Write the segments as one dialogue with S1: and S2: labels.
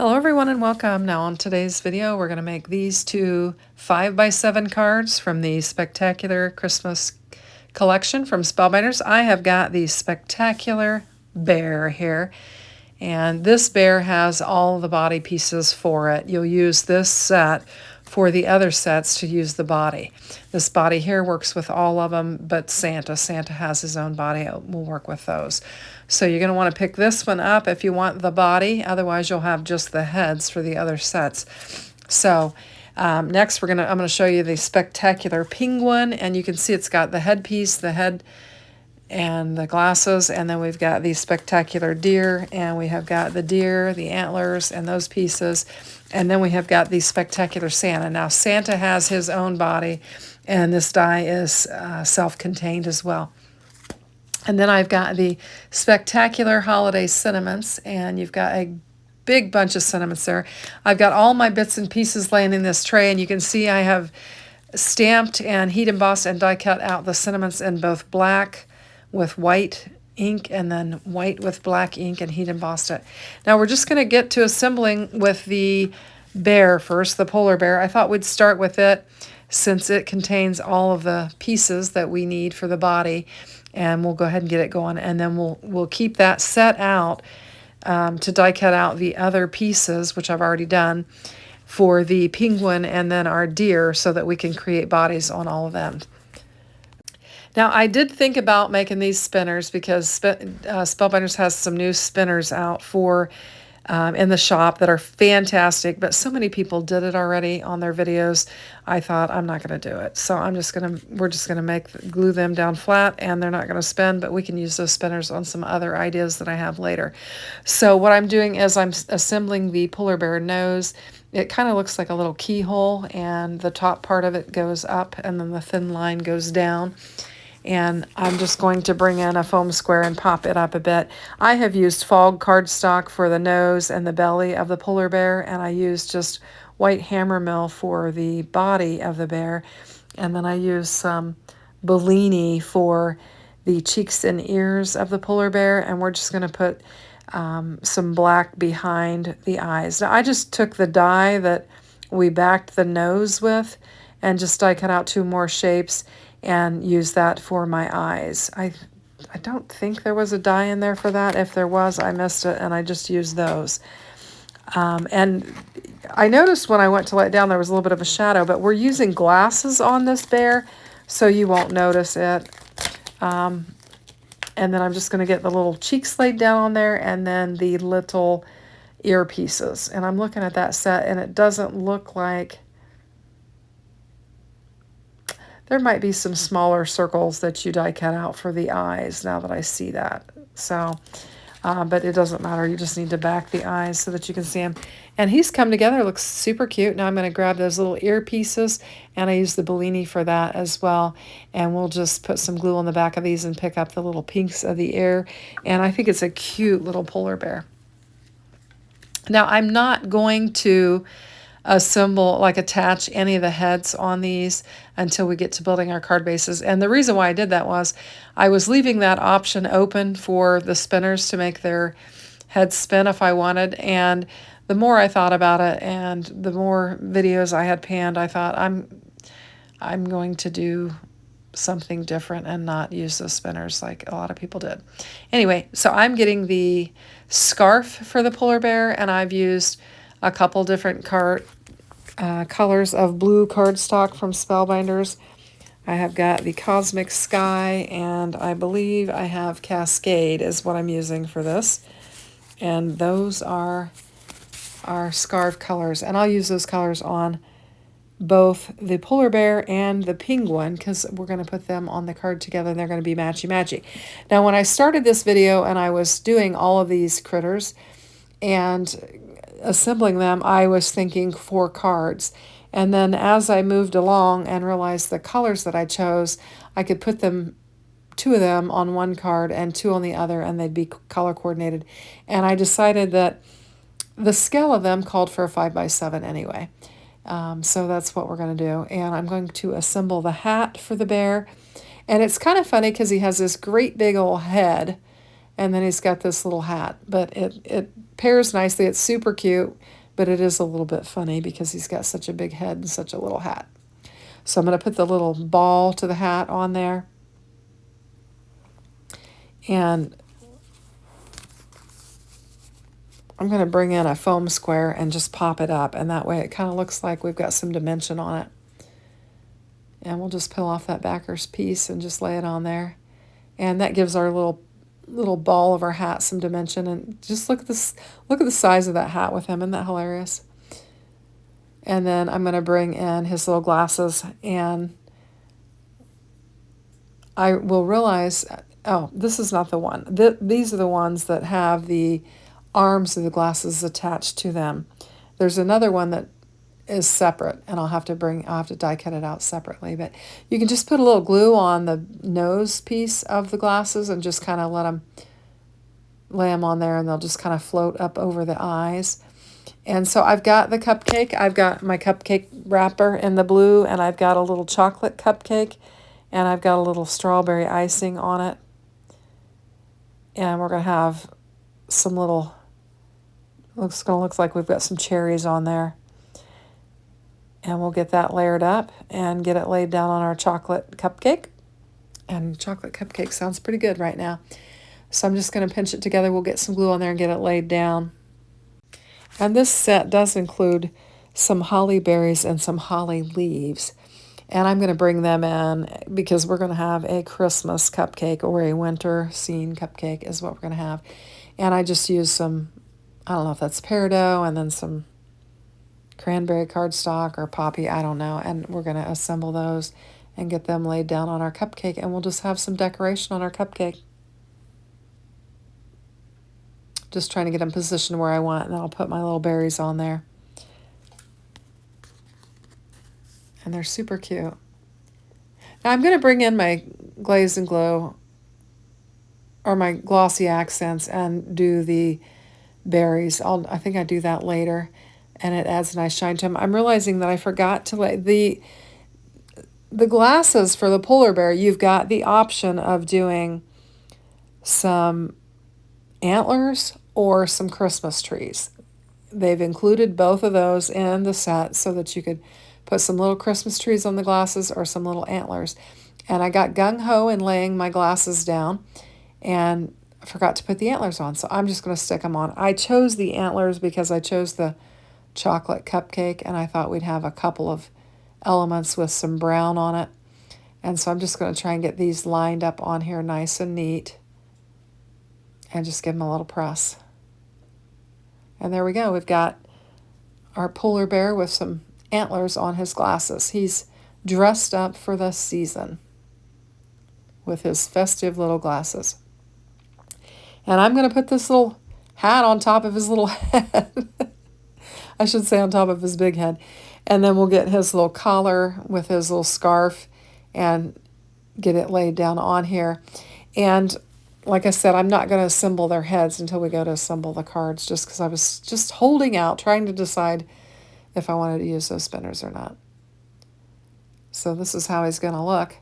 S1: Hello everyone and welcome. Now on today's video we're going to make these two 5x7 cards from the Spectacular Christmas collection from Spellbinders. I have got the Spectacular Bear here, and this bear has all the body pieces for it. You'll use this set for the other sets to use the body. This body here works with all of them but Santa. Santa has his own body. It will work with those. So you're going to want to pick this one up if you want the body. Otherwise you'll have just the heads for the other sets. So next I'm going to show you the Spectacular Penguin, and you can see it's got the headpiece, the head, and the glasses, and then we've got the Spectacular Deer, and we have got the deer, the antlers, and those pieces, and then we have got the Spectacular Santa. Now Santa has his own body, and this die is self-contained as well. And then I've got the Spectacular Holiday Sentiments, and you've got a big bunch of sentiments there. I've got all my bits and pieces laying in this tray, and you can see I have stamped and heat embossed and die cut out the sentiments in both black with white ink and then white with black ink, and heat embossed it. Now we're just going to get to assembling with the bear first, the polar bear. I thought we'd start with it since it contains all of the pieces that we need for the body, and we'll go ahead and get it going, and then we'll keep that set out to die cut out the other pieces, which I've already done, for the penguin and then our deer, so that we can create bodies on all of them. Now, I did think about making these spinners because Spellbinders has some new spinners out for in the shop that are fantastic, but so many people did it already on their videos. I thought I'm not going to do it, so we're just gonna glue them down flat, and they're not going to spin, but we can use those spinners on some other ideas that I have later. So what I'm doing is I'm assembling the polar bear nose. It kind of looks like a little keyhole, and the top part of it goes up, and then the thin line goes down. And I'm just going to bring in a foam square and pop it up a bit. I have used fog cardstock for the nose and the belly of the polar bear, and I used just white hammer mill for the body of the bear, and then I used some Bellini for the cheeks and ears of the polar bear, and we're just going to put some black behind the eyes. Now I just took the die that we backed the nose with and just die cut out two more shapes and use that for my eyes. I don't think there was a die in there for that. If there was, I missed it, and I just used those. And I noticed when I went to let it down there was a little bit of a shadow, but we're using glasses on this bear, so you won't notice it. And then I'm just going to get the little cheeks laid down on there, and then the little ear pieces. And I'm looking at that set, and it doesn't look like... There might be some smaller circles that you die cut out for the eyes now that I see that. So, but it doesn't matter. You just need to back the eyes so that you can see him. And he's come together. It looks super cute. Now I'm going to grab those little ear pieces, and I use the Bellini for that as well. And we'll just put some glue on the back of these and pick up the little pinks of the ear. And I think it's a cute little polar bear. Now I'm not going to attach any of the heads on these until we get to building our card bases. And the reason why I did that was I was leaving that option open for the spinners to make their heads spin if I wanted. And the more I thought about it and the more videos I had panned, I thought I'm going to do something different and not use the spinners like a lot of people did. Anyway, so I'm getting the scarf for the polar bear, and I've used a couple different colors of blue cardstock from Spellbinders. I have got the Cosmic Sky, and I believe I have Cascade is what I'm using for this. And those are our scarf colors, and I'll use those colors on both the polar bear and the penguin because we're going to put them on the card together, and they're going to be matchy-matchy. Now when I started this video and I was doing all of these critters and assembling them, I was thinking 4 cards, and then as I moved along and realized the colors that I chose, I could put 2 of them on one card and 2 on the other, and they'd be color coordinated. And I decided that the scale of them called for a 5x7 anyway, so that's what we're going to do. And I'm going to assemble the hat for the bear, and it's kind of funny because he has this great big old head, And then he's got this little hat, but it pairs nicely. It's super cute, but it is a little bit funny because he's got such a big head and such a little hat. So I'm going to put the little ball to the hat on there. And I'm going to bring in a foam square and just pop it up. And that way it kind of looks like we've got some dimension on it. And we'll just peel off that backers piece and just lay it on there. And that gives our little ball of our hat some dimension. And just look at this, look at the size of that hat with him. Isn't that hilarious? And then I'm going to bring in his little glasses, and I will realize, oh, this is not the one. These are the ones that have the arms of the glasses attached to them. There's another one that is separate, and I'll have to die cut it out separately. But you can just put a little glue on the nose piece of the glasses and just kind of lay them on there, and they'll just kind of float up over the eyes. And so I've got the cupcake. I've got my cupcake wrapper in the blue, and I've got a little chocolate cupcake, and I've got a little strawberry icing on it. And we're going to have some little, it's going to look like we've got some cherries on there. And we'll get that layered up and get it laid down on our chocolate cupcake. And chocolate cupcake sounds pretty good right now. So I'm just going to pinch it together. We'll get some glue on there and get it laid down. And this set does include some holly berries and some holly leaves. And I'm going to bring them in because we're going to have a Christmas cupcake, or a winter scene cupcake is what we're going to have. And I just used some, I don't know if that's peridot, and then some cranberry cardstock or poppy, I don't know. And we're going to assemble those and get them laid down on our cupcake. And we'll just have some decoration on our cupcake. Just trying to get them positioned where I want, and then I'll put my little berries on there. And they're super cute. Now I'm going to bring in my glaze and glow, or my glossy accents, and do the berries. I think I do that later, and it adds a nice shine to them. I'm realizing that I forgot to lay the glasses for the polar bear. You've got the option of doing some antlers or some Christmas trees. They've included both of those in the set so that you could put some little Christmas trees on the glasses or some little antlers. And I got gung-ho in laying my glasses down, and I forgot to put the antlers on, so I'm just going to stick them on. I chose the antlers because I chose the chocolate cupcake, and I thought we'd have a couple of elements with some brown on it. And so I'm just going to try and get these lined up on here nice and neat, and just give them a little press. And there we go. We've got our polar bear with some antlers on his glasses. He's dressed up for the season with his festive little glasses. And I'm going to put this little hat on top of his little head. I should say on top of his big head. And then we'll get his little collar with his little scarf and get it laid down on here. And like I said, I'm not going to assemble their heads until we go to assemble the cards, just because I was just holding out, trying to decide if I wanted to use those spinners or not. So this is how he's going to look.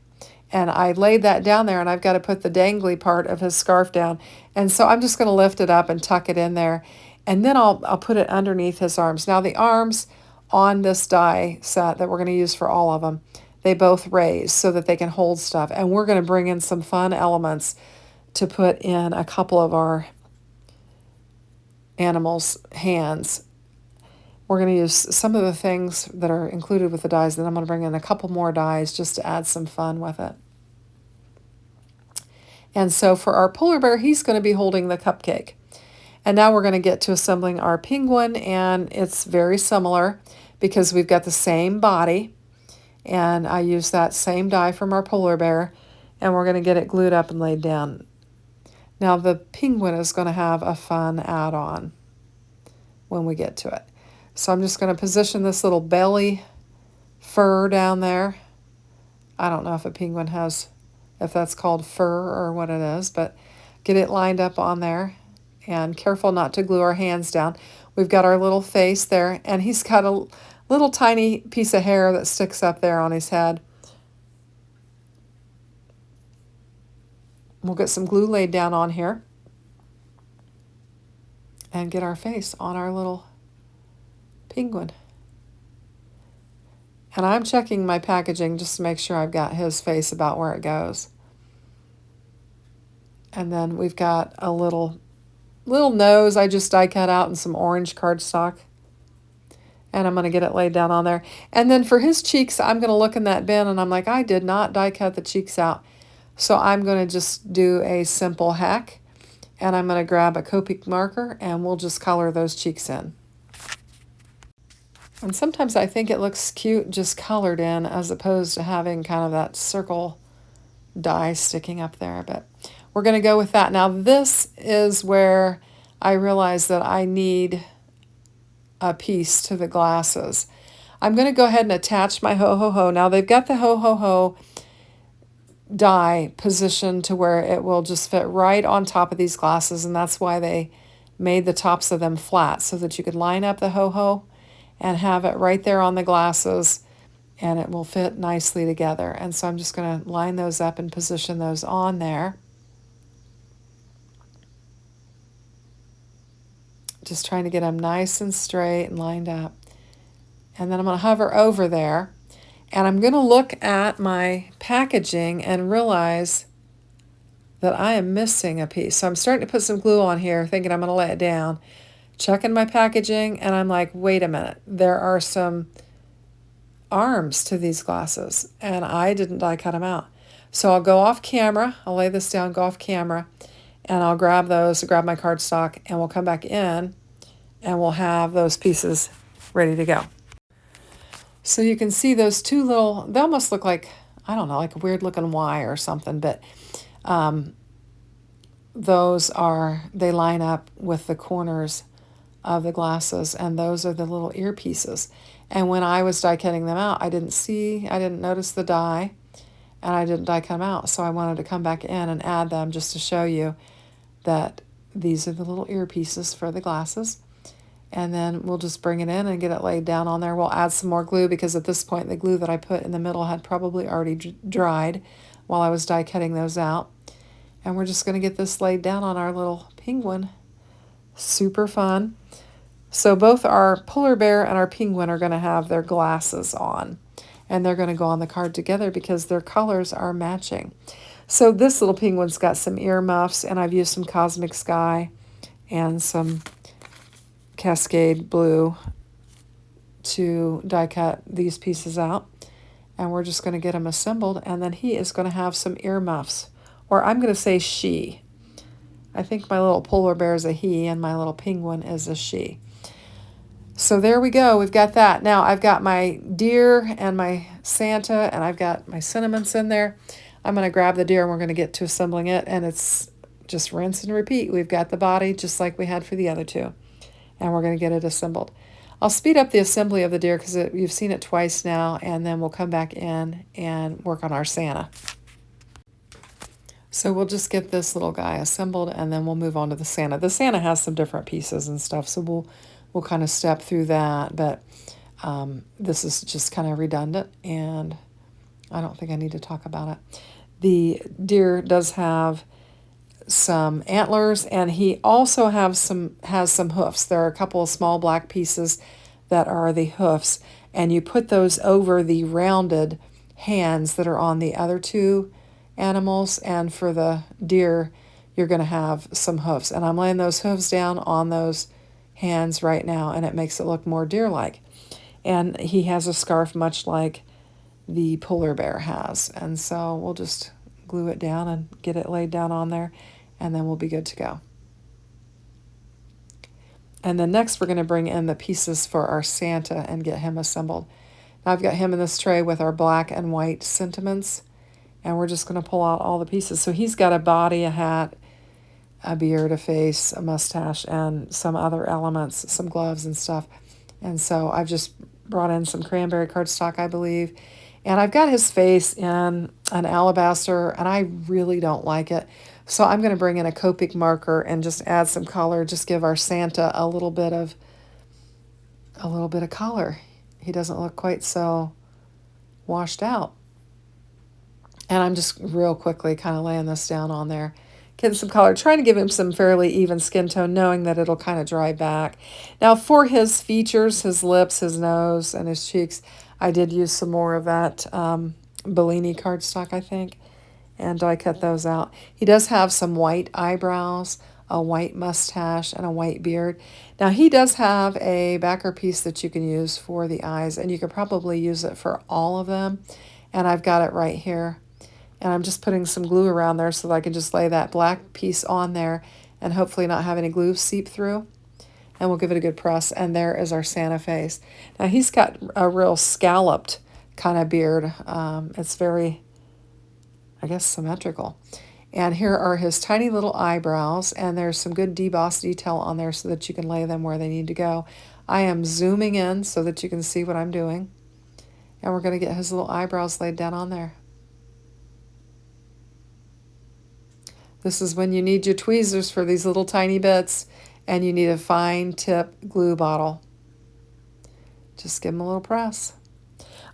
S1: And I laid that down there, and I've got to put the dangly part of his scarf down. And so I'm just going to lift it up and tuck it in there. And then I'll put it underneath his arms. Now the arms on this die set that we're going to use for all of them, they both raise so that they can hold stuff. And we're going to bring in some fun elements to put in a couple of our animals' hands. We're going to use some of the things that are included with the dies, then I'm going to bring in a couple more dies just to add some fun with it. And so for our polar bear, he's going to be holding the cupcake. And now we're going to get to assembling our penguin, and it's very similar because we've got the same body, and I use that same die from our polar bear, and we're going to get it glued up and laid down. Now the penguin is going to have a fun add-on when we get to it. So I'm just going to position this little belly fur down there. I don't know if a penguin has, if that's called fur or what it is, but get it lined up on there, and careful not to glue our hands down. We've got our little face there, and he's got a little tiny piece of hair that sticks up there on his head. We'll get some glue laid down on here. and get our face on our little penguin. And I'm checking my packaging just to make sure I've got his face about where it goes. And then we've got a little nose I just die cut out in some orange cardstock. And I'm going to get it laid down on there. And then for his cheeks, I'm going to look in that bin and I'm like, I did not die cut the cheeks out. So I'm going to just do a simple hack. And I'm going to grab a Copic marker and we'll just color those cheeks in. And sometimes I think it looks cute just colored in as opposed to having kind of that circle die sticking up there. But we're going to go with that. Now this is where I realize that I need a piece to the glasses. I'm going to go ahead and attach my ho-ho-ho. Now they've got the ho-ho-ho die positioned to where it will just fit right on top of these glasses, and that's why they made the tops of them flat so that you could line up the ho-ho and have it right there on the glasses and it will fit nicely together. And so I'm just going to line those up and position those on there. Just trying to get them nice and straight and lined up. And then I'm going to hover over there and I'm going to look at my packaging and realize that I am missing a piece. So I'm starting to put some glue on here thinking I'm going to lay it down. Checking my packaging and I'm like, wait a minute, there are some arms to these glasses and I didn't die cut them out. So I'll go off camera, I'll lay this down, go off camera, and I'll grab those, grab my cardstock, and we'll come back in and we'll have those pieces ready to go. So you can see those two little, they almost look like, I don't know, like a weird looking Y or something, but they line up with the corners of the glasses, and those are the little earpieces. And when I was die cutting them out, I didn't notice the die, and I didn't die cut them out. So I wanted to come back in and add them just to show you that these are the little earpieces for the glasses. And then we'll just bring it in and get it laid down on there. We'll add some more glue because at this point the glue that I put in the middle had probably already dried while I was die cutting those out. And we're just going to get this laid down on our little penguin. Super fun. So both our polar bear and our penguin are going to have their glasses on. And they're going to go on the card together because their colors are matching. So this little penguin's got some ear muffs, and I've used some Cosmic Sky and some Cascade Blue to die cut these pieces out. And we're just going to get them assembled, and then he is going to have some ear muffs. Or I'm going to say she. I think my little polar bear is a he and my little penguin is a she. So there we go. We've got that. Now I've got my deer and my Santa, and I've got my sentiments in there. I'm going to grab the deer and we're going to get to assembling it, and it's just rinse and repeat. We've got the body just like we had for the other two, and we're going to get it assembled. I'll speed up the assembly of the deer because you've seen it twice now, and then we'll come back in and work on our Santa. So we'll just get this little guy assembled, and then we'll move on to the Santa. The Santa has some different pieces and stuff, so we'll kind of step through that, but this is just kind of redundant, and I don't think I need to talk about it. The deer does have some antlers, and he also has some hoofs. There are a couple of small black pieces that are the hoofs, and you put those over the rounded hands that are on the other two animals, and for the deer you're going to have some hoofs, and I'm laying those hoofs down on those hands right now, and it makes it look more deer-like. And he has a scarf much like the polar bear has, and so we'll just glue it down and get it laid down on there, and then we'll be good to go. And then next we're going to bring in the pieces for our Santa and get him assembled. Now I've got him in this tray with our black and white sentiments, and we're just going to pull out all the pieces. So he's got a body, a hat, a beard, a face, a mustache, and some other elements, some gloves and stuff. And so I've just brought in some cranberry cardstock, I believe. And I've got his face in an alabaster, and I really don't like it. So I'm going to bring in a Copic marker and just add some color, just give our Santa a little bit of color. He doesn't look quite so washed out. And I'm just real quickly kind of laying this down on there, getting some color, trying to give him some fairly even skin tone, knowing that it'll kind of dry back. Now for his features, his lips, his nose, and his cheeks, I did use some more of that Bellini cardstock, I think, and die cut those out. He does have some white eyebrows, a white mustache, and a white beard. Now he does have a backer piece that you can use for the eyes, and you could probably use it for all of them, and I've got it right here. And I'm just putting some glue around there so that I can just lay that black piece on there and hopefully not have any glue seep through. And we'll give it a good press. And there is our Santa face. Now he's got a real scalloped kind of beard. It's very, I guess, symmetrical. And here are his tiny little eyebrows. And there's some good deboss detail on there so that you can lay them where they need to go. I am zooming in so that you can see what I'm doing. And we're going to get his little eyebrows laid down on there. This is when you need your tweezers for these little tiny bits, and you need a fine tip glue bottle. Just give them a little press.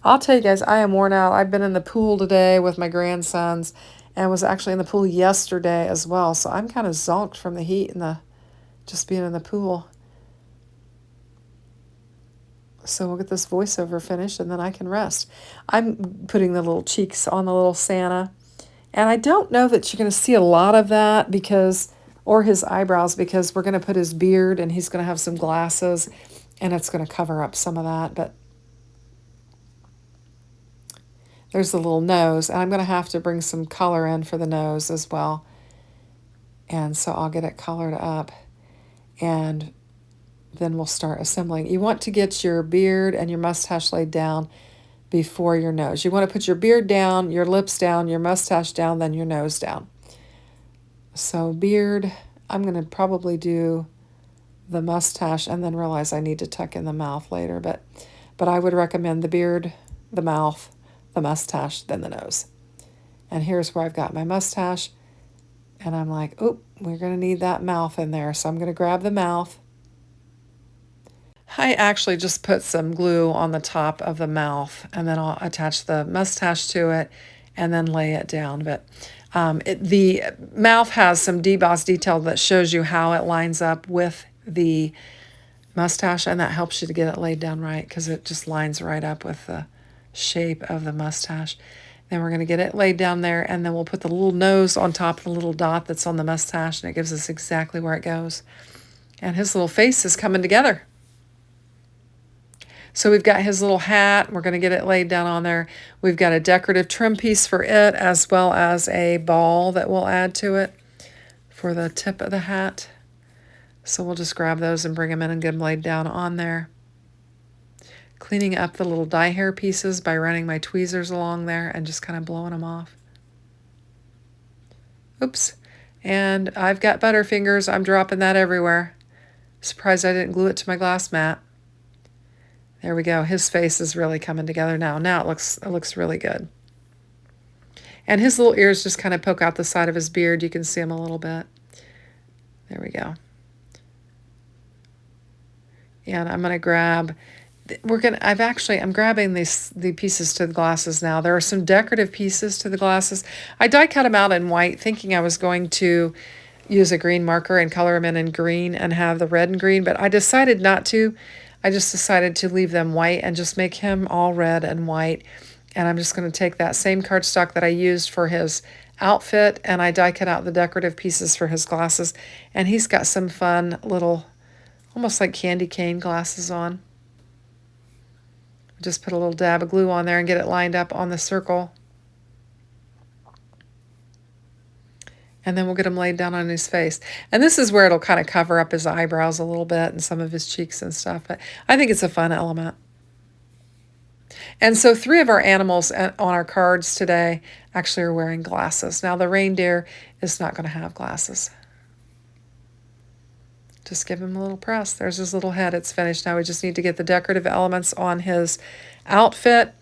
S1: I'll tell you guys, I am worn out. I've been in the pool today with my grandsons and was actually in the pool yesterday as well. So I'm kind of zonked from the heat and just being in the pool. So we'll get this voiceover finished and then I can rest. I'm putting the little cheeks on the little Santa. And I don't know that you're going to see a lot of that or his eyebrows, because we're going to put his beard and he's going to have some glasses and it's going to cover up some of that. But there's the little nose, and I'm going to have to bring some color in for the nose as well. And so I'll get it colored up and then we'll start assembling. You want to get your beard and your mustache laid down before your nose. You want to put your beard down, your lips down, your mustache down, then your nose down. So beard, I'm going to probably do the mustache and then realize I need to tuck in the mouth later. But I would recommend the beard, the mouth, the mustache, then the nose. And here's where I've got my mustache. And I'm like, oh, we're going to need that mouth in there. So I'm going to grab the mouth. I actually just put some glue on the top of the mouth, and then I'll attach the mustache to it and then lay it down. But the mouth has some deboss detail that shows you how it lines up with the mustache, and that helps you to get it laid down right because it just lines right up with the shape of the mustache. Then we're going to get it laid down there, and then we'll put the little nose on top of the little dot that's on the mustache, and it gives us exactly where it goes. And his little face is coming together. So we've got his little hat. We're going to get it laid down on there. We've got a decorative trim piece for it, as well as a ball that we'll add to it for the tip of the hat. So we'll just grab those and bring them in and get them laid down on there. Cleaning up the little dye hair pieces by running my tweezers along there and just kind of blowing them off. Oops. And I've got Butterfingers. I'm dropping that everywhere. Surprised I didn't glue it to my glass mat. There we go. His face is really coming together now. Now it looks really good. And his little ears just kind of poke out the side of his beard. You can see them a little bit. There we go. And I'm going to grab, I'm grabbing the pieces to the glasses now. There are some decorative pieces to the glasses. I die cut them out in white, thinking I was going to use a green marker and color them in green and have the red and green, but I decided not to. I just decided to leave them white and just make him all red and white. And I'm just going to take that same cardstock that I used for his outfit, and I die cut out the decorative pieces for his glasses. And he's got some fun little, almost like candy cane glasses on. Just put a little dab of glue on there and get it lined up on the circle. And then we'll get him laid down on his face. And this is where it'll kind of cover up his eyebrows a little bit and some of his cheeks and stuff. But I think it's a fun element. And so 3 of our animals on our cards today actually are wearing glasses. Now the reindeer is not going to have glasses. Just give him a little press. There's his little head. It's finished. Now we just need to get the decorative elements on his outfit.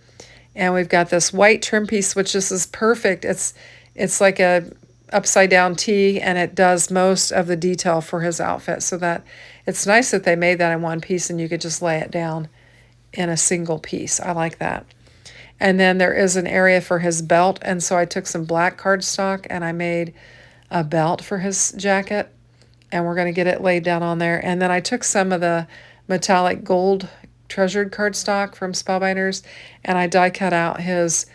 S1: And we've got this white trim piece, which this is perfect. It's like a upside down T, and it does most of the detail for his outfit, so that it's nice that they made that in one piece and you could just lay it down in a single piece. I like that. And then there is an area for his belt, and so I took some black cardstock and I made a belt for his jacket, and we're going to get it laid down on there. And then I took some of the metallic gold treasured cardstock from Spellbinders, and I die cut out his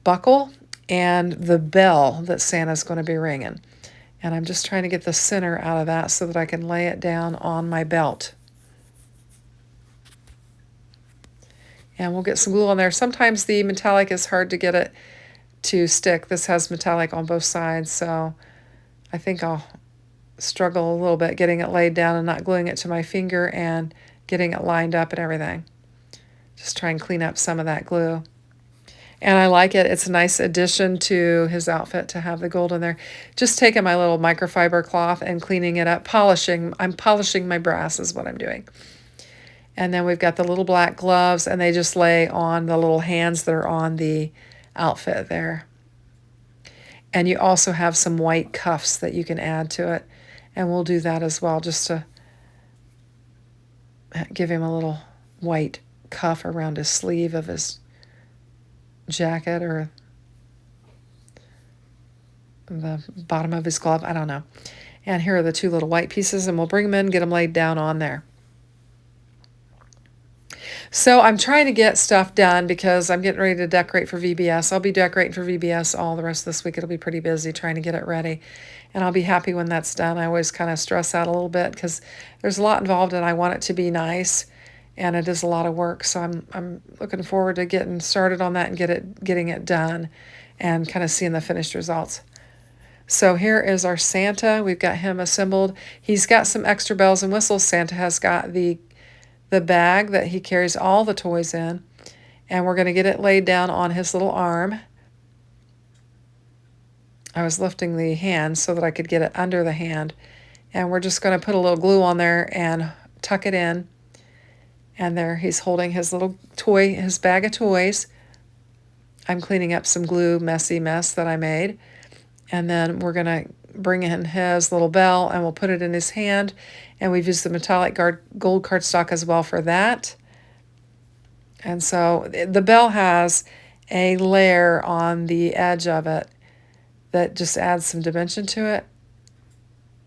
S1: buckle and the bell that Santa's going to be ringing. And I'm just trying to get the center out of that so that I can lay it down on my belt. And we'll get some glue on there. Sometimes the metallic is hard to get it to stick. This has metallic on both sides, so I think I'll struggle a little bit getting it laid down and not gluing it to my finger and getting it lined up and everything. Just try and clean up some of that glue. And I like it. It's a nice addition to his outfit to have the gold in there. Just taking my little microfiber cloth and cleaning it up, polishing. I'm polishing my brass is what I'm doing. And then we've got the little black gloves, and they just lay on the little hands that are on the outfit there. And you also have some white cuffs that you can add to it. And we'll do that as well, just to give him a little white cuff around his sleeve of his jacket or the bottom of his glove. I don't know. And here are the two little white pieces, and we'll bring them in, get them laid down on there. So I'm trying to get stuff done because I'm getting ready to decorate for VBS. I'll be decorating for VBS all the rest of this week. It'll be pretty busy trying to get it ready. And I'll be happy when that's done. I always kind of stress out a little bit because there's a lot involved and I want it to be nice. And it is a lot of work. So I'm looking forward to getting started on that and getting it done and kind of seeing the finished results. So here is our Santa. We've got him assembled. He's got some extra bells and whistles. Santa has got the bag that he carries all the toys in, and we're going to get it laid down on his little arm. I was lifting the hand so that I could get it under the hand, and we're just going to put a little glue on there and tuck it in. And there he's holding his little toy, his bag of toys. I'm cleaning up some glue messy mess that I made, and then we're going to bring in his little bell and we'll put it in his hand. And we've used the metallic gold cardstock as well for that. And so the bell has a layer on the edge of it that just adds some dimension to it.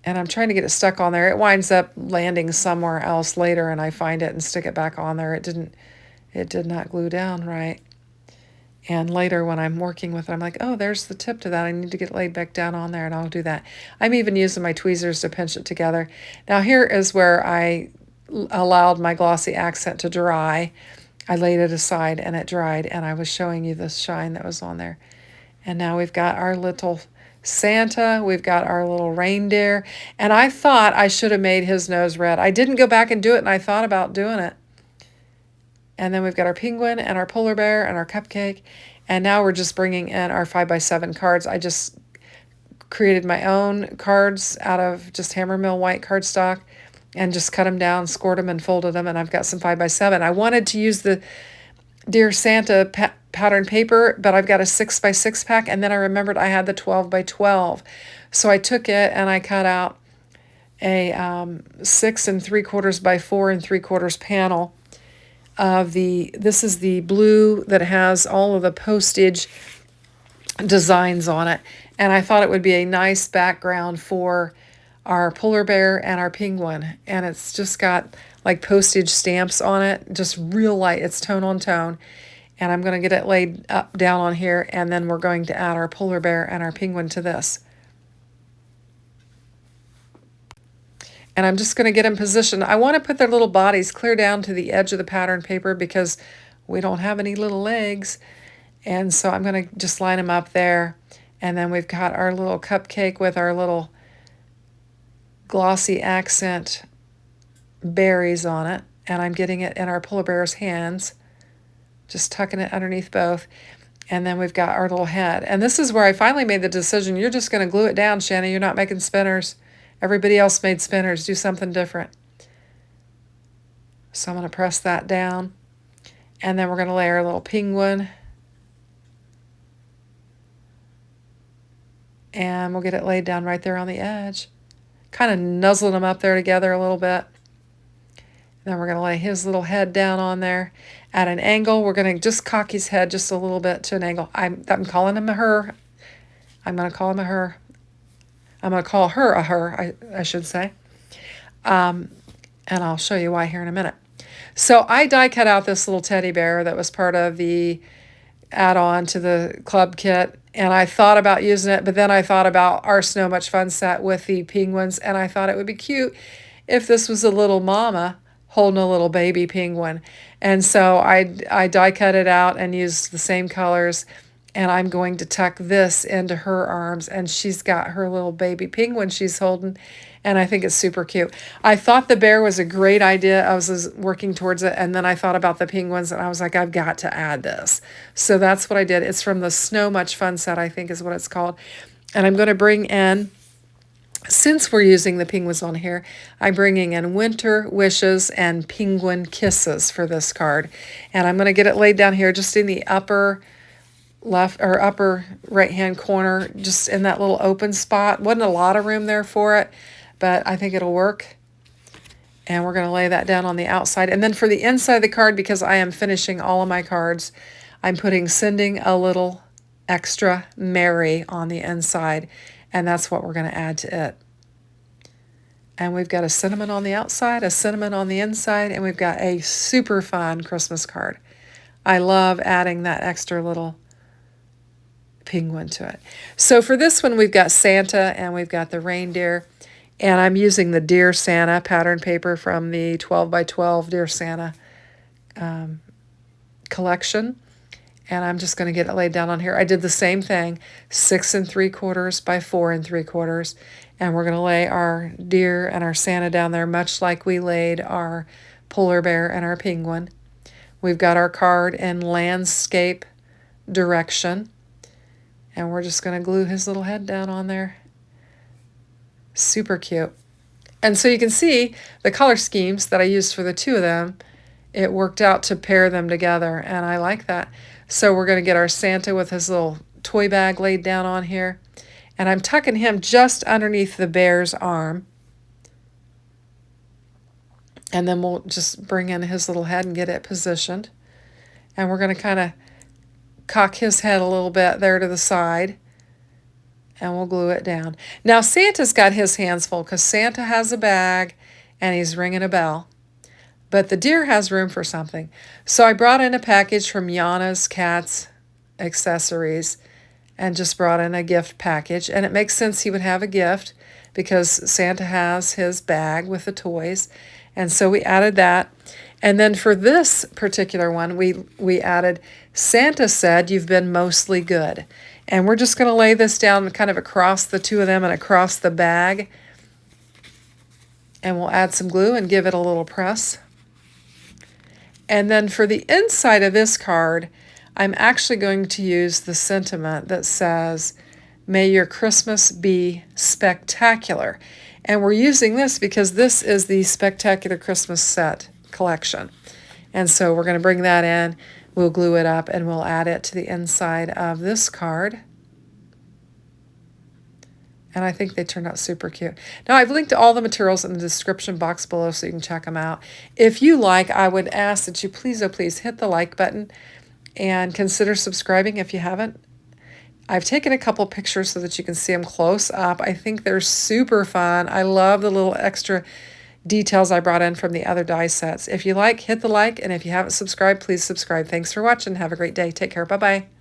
S1: And I'm trying to get it stuck on there. It winds up landing somewhere else later, and I find it and stick it back on there. It did not glue down right. And later when I'm working with it, I'm like, oh, there's the tip to that. I need to get it laid back down on there, and I'll do that. I'm even using my tweezers to pinch it together. Now here is where I allowed my glossy accent to dry. I laid it aside and it dried, and I was showing you the shine that was on there. And now we've got our little Santa, we've got our little reindeer, and I thought I should have made his nose red. I didn't go back and do it, and I thought about doing it. And then we've got our penguin and our polar bear and our cupcake. And now we're just bringing in our 5x7 cards. I just created my own cards out of just Hammermill white cardstock and just cut them down, scored them, and folded them. And I've got some 5x7. I wanted to use the Dear Santa pattern paper, but I've got a 6x6 pack. And then I remembered I had the 12x12. So I took it and I cut out a 6 3/4 by 4 3/4 panel. This is the blue that has all of the postage designs on it, and I thought it would be a nice background for our polar bear and our penguin, and it's just got like postage stamps on it, just real light. It's tone on tone, and I'm going to get it laid up down on here, and then we're going to add our polar bear and our penguin to this. And I'm just going to get them positioned. I want to put their little bodies clear down to the edge of the pattern paper because we don't have any little legs. And so I'm going to just line them up there. And then we've got our little cupcake with our little glossy accent berries on it. And I'm getting it in our polar bear's hands, just tucking it underneath both. And then we've got our little head. And this is where I finally made the decision. You're just going to glue it down, Shanna. You're not making spinners. Everybody else made spinners. Do something different. So I'm going to press that down. And then we're going to lay our little penguin. And we'll get it laid down right there on the edge. Kind of nuzzling them up there together a little bit. And then we're going to lay his little head down on there. At an angle, we're going to just cock his head just a little bit to an angle. I'm calling him a her. I'm going to call him a her. I'm going to call her a her, I should say. And I'll show you why here in a minute. So I die cut out this little teddy bear that was part of the add-on to the club kit, and I thought about using it, but then I thought about our Snow Much Fun set with the penguins, and I thought it would be cute if this was a little mama holding a little baby penguin. And so I die cut it out and used the same colors, and I'm going to tuck this into her arms, and she's got her little baby penguin she's holding, and I think it's super cute. I thought the bear was a great idea. I was working towards it, and then I thought about the penguins, and I was like, I've got to add this. So that's what I did. It's from the Snow Much Fun set, I think is what it's called. And I'm going to bring in, since we're using the penguins on here, I'm bringing in Winter Wishes and Penguin Kisses for this card. And I'm going to get it laid down here just in the upper left or upper right hand corner, just in that little open spot. Wasn't a lot of room there for it, but I think it'll work. And we're going to lay that down on the outside. And then for the inside of the card, because I am finishing all of my cards, I'm putting Sending a Little Extra Merry on the inside. And that's what we're going to add to it. And we've got a cinnamon on the outside, a cinnamon on the inside, and we've got a super fun Christmas card. I love adding that extra little penguin to it. So for this one, we've got Santa and we've got the reindeer. And I'm using the Dear Santa pattern paper from the 12 by 12 Dear Santa collection. And I'm just going to get it laid down on here. I did the same thing, 6 3/4 by 4 3/4. And we're going to lay our deer and our Santa down there, much like we laid our polar bear and our penguin. We've got our card in landscape direction. And we're just going to glue his little head down on there. Super cute. And so you can see the color schemes that I used for the two of them. It worked out to pair them together, and I like that. So we're going to get our Santa with his little toy bag laid down on here. And I'm tucking him just underneath the bear's arm. And then we'll just bring in his little head and get it positioned. And we're going to kind of cock his head a little bit there to the side. And we'll glue it down. Now Santa's got his hands full because Santa has a bag and he's ringing a bell. But the deer has room for something. So I brought in a package from Yana's Cats Accessories and just brought in a gift package. And it makes sense he would have a gift because Santa has his bag with the toys. And so we added that. And then for this particular one, we added, Santa said you've been mostly good. And we're just going to lay this down kind of across the two of them and across the bag. And we'll add some glue and give it a little press. And then for the inside of this card, I'm actually going to use the sentiment that says, may your Christmas be spectacular. And we're using this because this is the Spectacular Christmas Set collection. And so we're going to bring that in, we'll glue it up, and we'll add it to the inside of this card. And I think they turned out super cute. Now, I've linked all the materials in the description box below so you can check them out. If you like, I would ask that you please, oh please, hit the like button and consider subscribing if you haven't. I've taken a couple pictures so that you can see them close up. I think they're super fun. I love the little extra details I brought in from the other die sets. If you like, hit the like, and if you haven't subscribed, please subscribe. Thanks for watching. Have a great day. Take care. Bye-bye.